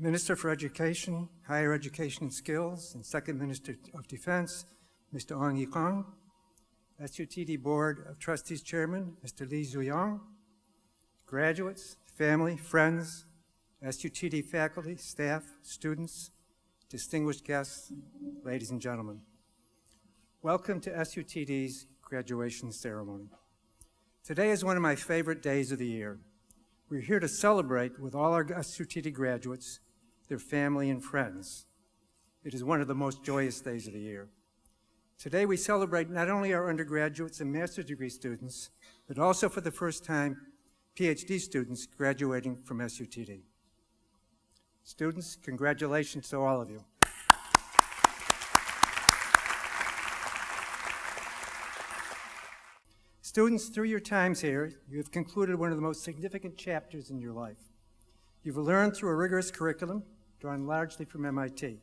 Minister for Education, Higher Education and Skills, and Second Minister of Defense, Mr. Ong Yi-kong, SUTD Board of Trustees Chairman, Mr. Lee Zuyang, graduates, family, friends, SUTD faculty, staff, students, distinguished guests, ladies and gentlemen. Welcome to SUTD's graduation ceremony. Today is one of my favorite days of the year. We're here to celebrate with all our SUTD graduates, their family and friends. It is one of the most joyous days of the year. Today we celebrate not only our undergraduates and master's degree students, but also for the first time, PhD students graduating from SUTD. Students, congratulations to all of you. Students, through your times here, you have concluded one of the most significant chapters in your life. You've learned through a rigorous curriculum, drawn largely from MIT.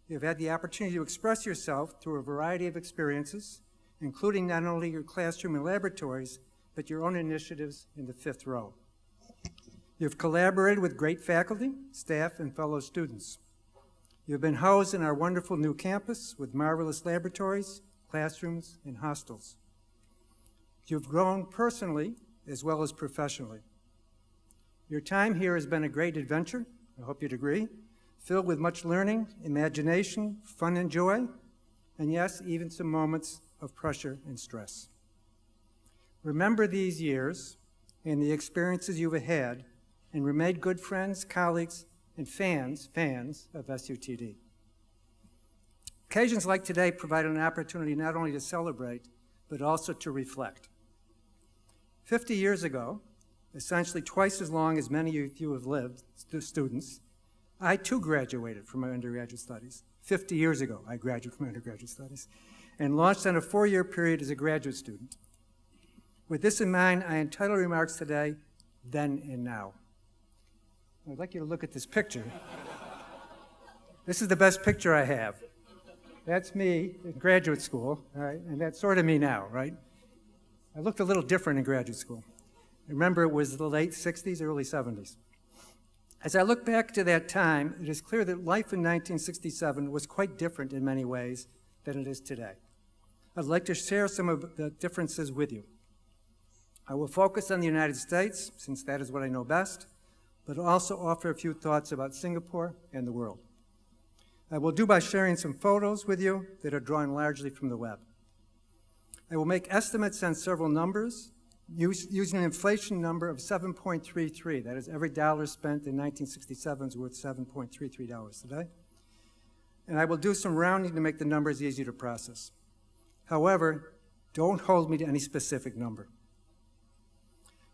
You've had the opportunity to express yourself through a variety of experiences, including not only your classroom and laboratories, but your own initiatives in the fifth row. You've collaborated with great faculty, staff, and fellow students. You've been housed in our wonderful new campus with marvelous laboratories, classrooms, and hostels. You've grown personally as well as professionally. Your time here has been a great adventure, I hope you'd agree, filled with much learning, imagination, fun and joy, and yes, even some moments of pressure and stress. Remember these years and the experiences you've had, and remain good friends, colleagues, and fans of SUTD. Occasions like today provide an opportunity not only to celebrate, but also to reflect. 50 years ago, essentially twice as long as many of you have lived, students, I too graduated from my undergraduate studies. 50 years ago, I graduated from undergraduate studies, and launched on a 4-year period as a graduate student. With this in mind, I entitle remarks today, Then and Now. I'd like you to look at this picture. This is the best picture I have. That's me in graduate school, all right, and that's sort of me now, right? I looked a little different in graduate school. Remember, it was the late 60s, early 70s. As I look back to that time, it is clear that life in 1967 was quite different in many ways than it is today. I'd like to share some of the differences with you. I will focus on the United States, since that is what I know best, but also offer a few thoughts about Singapore and the world. I will do by sharing some photos with you that are drawn largely from the web. I will make estimates on several numbers, using an inflation number of 7.33. That is, every dollar spent in 1967 is worth $7.33 today. And I will do some rounding to make the numbers easier to process. However, don't hold me to any specific number.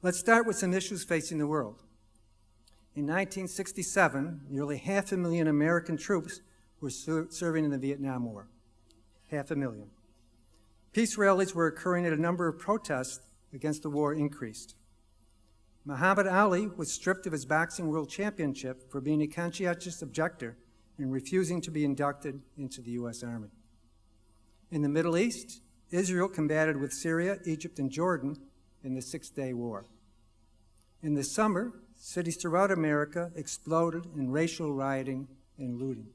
Let's start with some issues facing the world. In 1967, nearly 500,000 American troops were serving in the Vietnam War. 500,000. Peace rallies were occurring, and a number of protests against the war increased. Muhammad Ali was stripped of his boxing world championship for being a conscientious objector and refusing to be inducted into the U.S. Army. In the Middle East, Israel combated with Syria, Egypt, and Jordan in the Six-Day War. In the summer, cities throughout America exploded in racial rioting and looting.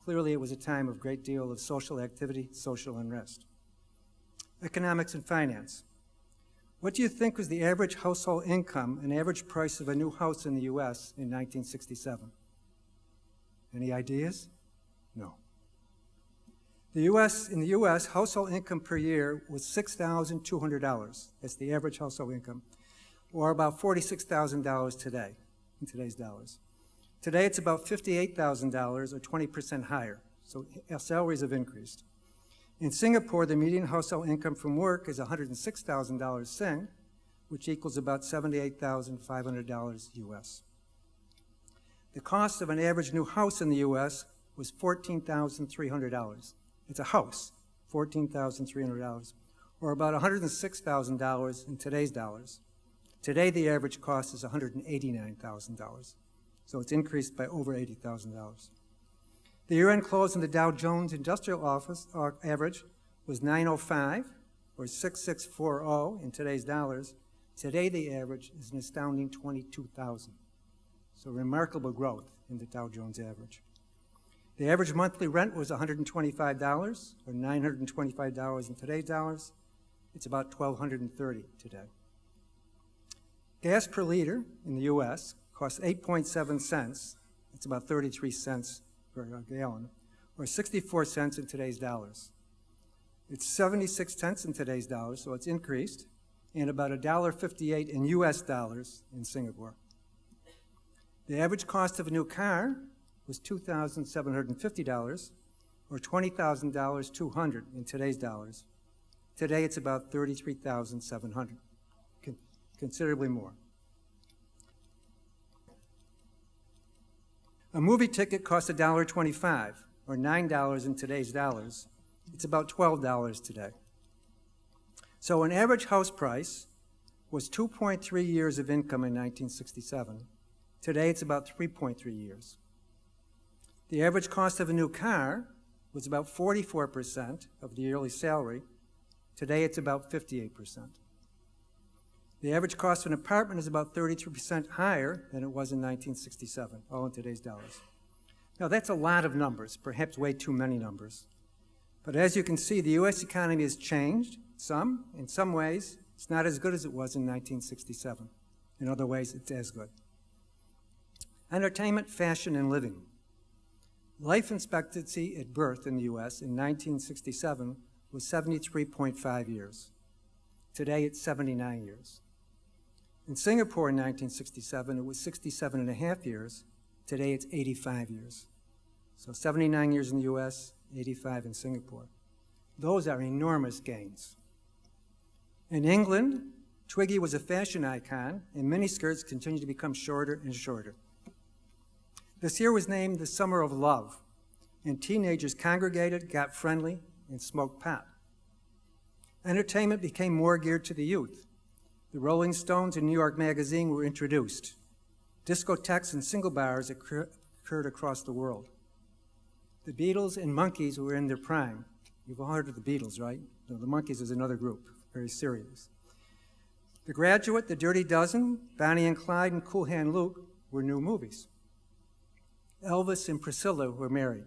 Clearly, it was a time of great deal of social activity, social unrest. Economics and finance. What do you think was the average household income and average price of a new house in the U.S. in 1967? Any ideas? No. In the U.S., household income per year was $6,200. That's the average household income, or about $46,000 today, in today's dollars. Today, it's about $58,000, or 20% higher, so salaries have increased. In Singapore, the median household income from work is $106,000 Sing, which equals about $78,500 U.S. The cost of an average new house in the U.S. was $14,300. It's a house, $14,300, or about $106,000 in today's dollars. Today, the average cost is $189,000, so it's increased by over $80,000. The year-end close in the Dow Jones Industrial average was 905, or 6640 in today's dollars. Today, the average is an astounding 22,000. So remarkable growth in the Dow Jones average. The average monthly rent was $125, or $925 in today's dollars. It's about $1,230 today. Gas per liter in the U.S. costs 8.7 cents. It's about 33 cents per gallon, or 64 cents in today's dollars. It's 76 cents in today's dollars, so it's increased, and about $1.58 in U.S. dollars in Singapore. The average cost of a new car was $2,750, or $20,200 in today's dollars. Today, it's about $33,700, considerably more. A movie ticket costs $1.25, or $9 in today's dollars. It's about $12 today. So an average house price was 2.3 years of income in 1967. Today, it's about 3.3 years. The average cost of a new car was about 44% of the yearly salary. Today, it's about 58%. The average cost of an apartment is about 33% higher than it was in 1967, all in today's dollars. Now, that's a lot of numbers, perhaps way too many numbers. But as you can see, the U.S. economy has changed some. In some ways, it's not as good as it was in 1967. In other ways, it's as good. Entertainment, fashion, and living. Life expectancy at birth in the U.S. in 1967 was 73.5 years. Today, it's 79 years. In Singapore in 1967, it was 67.5 years. Today, it's 85 years. So 79 years in the U.S., 85 in Singapore. Those are enormous gains. In England, Twiggy was a fashion icon, and miniskirts continue to become shorter and shorter. This year was named the Summer of Love, and teenagers congregated, got friendly, and smoked pot. Entertainment became more geared to the youth. The Rolling Stones and New York Magazine were introduced. Discotheques and single bars occurred across the world. The Beatles and Monkees were in their prime. You've all heard of the Beatles, right? No, the Monkees is another group, very serious. The Graduate, The Dirty Dozen, Bonnie and Clyde, and Cool Hand Luke were new movies. Elvis and Priscilla were married.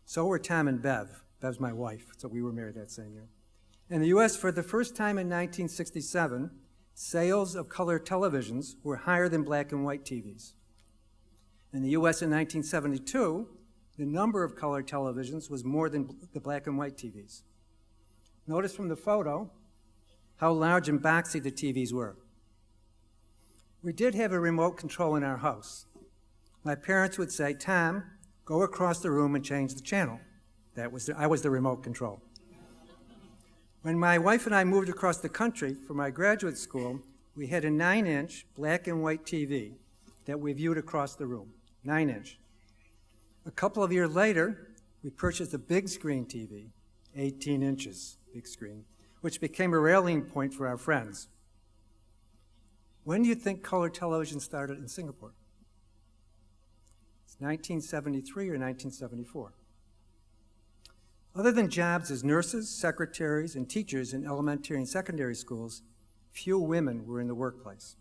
So were Tom and Bev. Bev's my wife, so we were married that same year. In the U.S., for the first time in 1967, sales of color televisions were higher than black and white TVs. In the U.S. in 1972, the number of color televisions was more than the black and white TVs. Notice from the photo how large and boxy the TVs were. We did have a remote control in our house. My parents would say, "Tom, go across the room and change the channel." I was the remote control. When my wife and I moved across the country for my graduate school, we had a 9-inch black and white TV that we viewed across the room, 9-inch. A couple of years later, we purchased a big screen TV, 18 inches, big screen, which became a rallying point for our friends. When do you think color television started in Singapore? It's 1973 or 1974. Other than jobs as nurses, secretaries, and teachers in elementary and secondary schools, few women were in the workplace.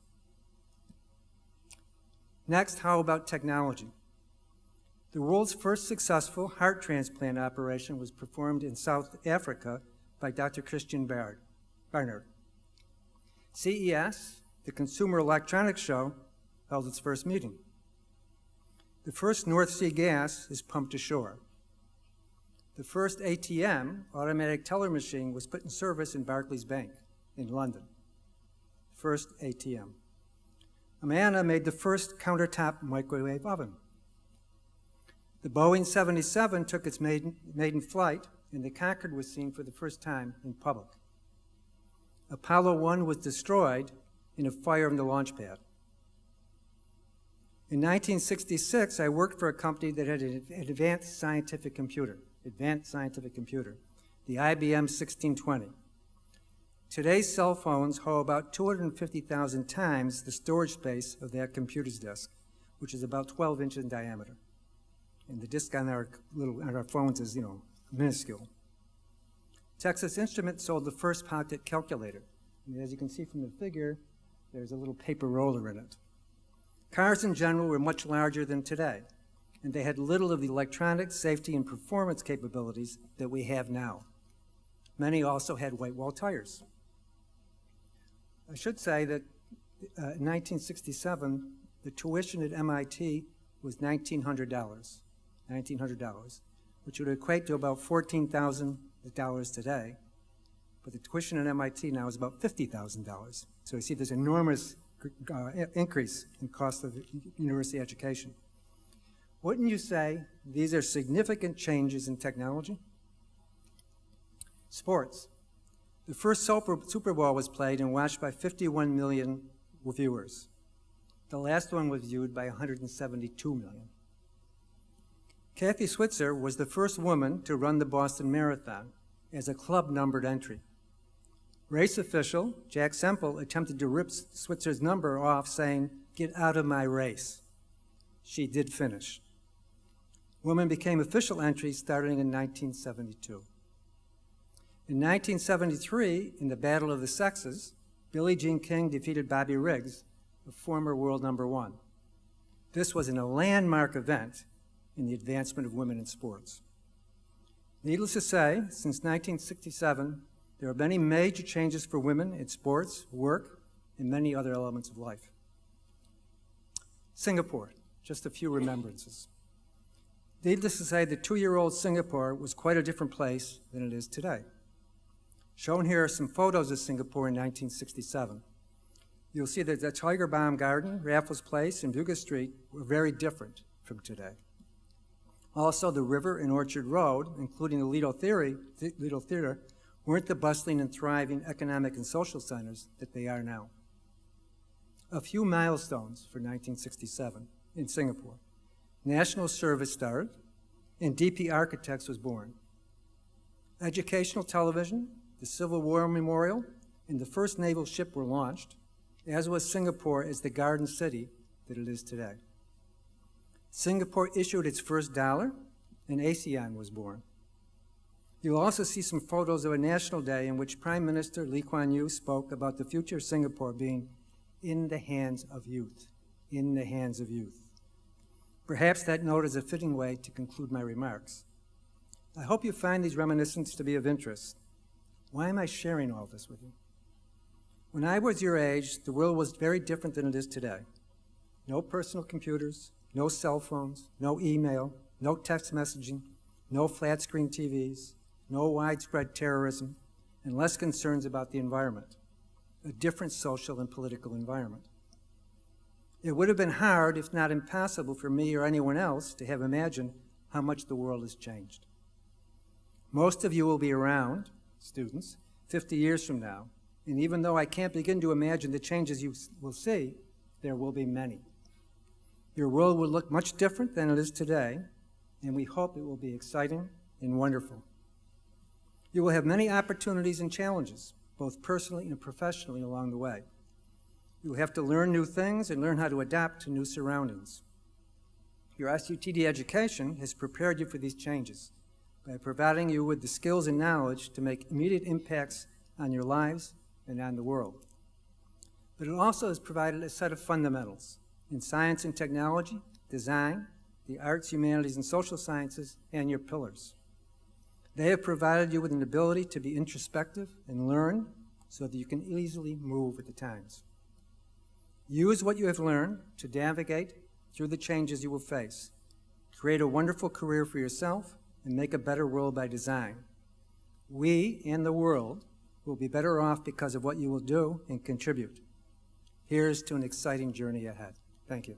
Next, how about technology? The world's first successful heart transplant operation was performed in South Africa by Dr. Christian Barnard. CES, the Consumer Electronics Show, held its first meeting. The first North Sea gas is pumped ashore. The first ATM, automatic teller machine, was put in service in Barclays Bank in London. First ATM. Amanda made the first countertop microwave oven. The Boeing 77 took its maiden flight, and the Concorde was seen for the first time in public. Apollo 1 was destroyed in a fire in the launch pad. In 1966, I worked for a company that had an advanced scientific computer, the IBM 1620. Today's cell phones hold about 250,000 times the storage space of that computer's disk, which is about 12 inches in diameter. And the disk on our phones is, minuscule. Texas Instruments sold the first pocket calculator. And as you can see from the figure, there's a little paper roller in it. Cars in general were much larger than today, and they had little of the electronic safety and performance capabilities that we have now. Many also had white wall tires. I should say that in 1967, the tuition at MIT was $1,900, which would equate to about $14,000 today. But the tuition at MIT now is about $50,000. So you see there's enormous increase in cost of university education. Wouldn't you say these are significant changes in technology? Sports. The first Super Bowl was played and watched by 51 million viewers. The last one was viewed by 172 million. Kathy Switzer was the first woman to run the Boston Marathon as a club-numbered entry. Race official Jack Semple attempted to rip Switzer's number off, saying, "Get out of my race." She did finish. Women became official entries starting in 1972. In 1973, in the Battle of the Sexes, Billie Jean King defeated Bobby Riggs, the former world number one. This was a landmark event in the advancement of women in sports. Needless to say, since 1967, there are many major changes for women in sports, work, and many other elements of life. Singapore, just a few remembrances. Needless to say, the 2-year-old Singapore was quite a different place than it is today. Shown here are some photos of Singapore in 1967. You'll see that the Tiger Balm Garden, Raffles Place, and Buga Street were very different from today. Also, the River and Orchard Road, including the Lido Theater, weren't the bustling and thriving economic and social centers that they are now. A few milestones for 1967 in Singapore. National Service started, and DP Architects was born. Educational television, the Civil War Memorial, and the first naval ship were launched, as was Singapore as the garden city that it is today. Singapore issued its first dollar, and ASEAN was born. You'll also see some photos of a national day in which Prime Minister Lee Kuan Yew spoke about the future of Singapore being in the hands of youth, in the hands of youth. Perhaps that note is a fitting way to conclude my remarks. I hope you find these reminiscences to be of interest. Why am I sharing all this with you? When I was your age, the world was very different than it is today. No personal computers, no cell phones, no email, no text messaging, no flat-screen TVs, no widespread terrorism, and less concerns about the environment, a different social and political environment. It would have been hard, if not impossible, for me or anyone else to have imagined how much the world has changed. Most of you will be around, students, 50 years from now, and even though I can't begin to imagine the changes you will see, there will be many. Your world will look much different than it is today, and we hope it will be exciting and wonderful. You will have many opportunities and challenges, both personally and professionally along the way. You will have to learn new things and learn how to adapt to new surroundings. Your SUTD education has prepared you for these changes by providing you with the skills and knowledge to make immediate impacts on your lives and on the world. But it also has provided a set of fundamentals in science and technology, design, the arts, humanities, and social sciences, and your pillars. They have provided you with an ability to be introspective and learn so that you can easily move with the times. Use what you have learned to navigate through the changes you will face. Create a wonderful career for yourself and make a better world by design. We and the world will be better off because of what you will do and contribute. Here's to an exciting journey ahead. Thank you.